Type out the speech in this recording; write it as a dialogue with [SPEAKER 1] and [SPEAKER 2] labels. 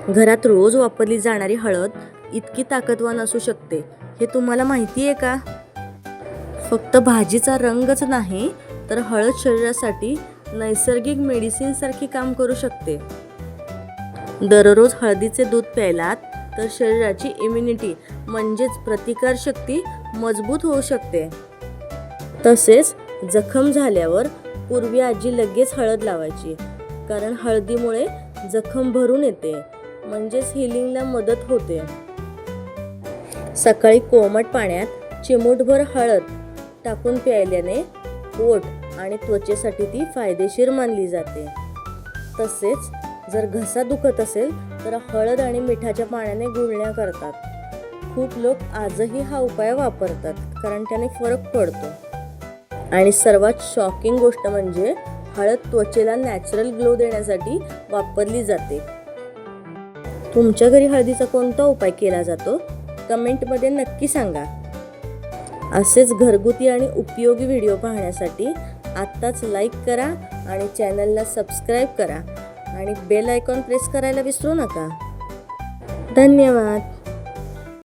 [SPEAKER 1] घरात रोज वापरली जाणारी हळद इतकी ताकदवान असू शकते हे तुम्हाला माहिती आहे का? फक्त भाजीचा रंगच नाही तर हळद शरीरासाठी नैसर्गिक मेडिसिन सारखी काम करू शकते. दररोज हळदीचे दूध प्यायलात तर शरीराची इम्युनिटी म्हणजेच प्रतिकारशक्ती मजबूत होऊ शकते. तसेच जखम झाल्यावर पूर्वी आजी लगेच हळद लावायची, कारण हळदीमुळे जखम भरून येते म्हणजेच हिलिंगला मदत होते. सकाळी कोमट पाण्यात चिमूटभर हळद टाकून प्यायल्याने पोट आणि त्वचेसाठी ती फायदेशीर मानली जाते. तसेच जर घसा दुखत असेल तर हळद आणि मिठाच्या पाण्याने गुळण्या करतात. खूप लोक आजही हा उपाय वापरतात कारण त्याने फरक पडतो. आणि सर्वात शॉकिंग गोष्ट म्हणजे हळद त्वचेला नॅचरल ग्लो देण्यासाठी वापरली जाते. तुमच्या घरी हळदीचा कोणता उपाय केला जातो कमेंटमध्ये नक्की सांगा. असेच घरगुती आणि उपयोगी व्हिडिओ पाहण्यासाठी आत्ताच लाईक करा आणि चॅनलला सबस्क्राईब करा आणि बेल आयकॉन प्रेस करायला विसरू नका. धन्यवाद.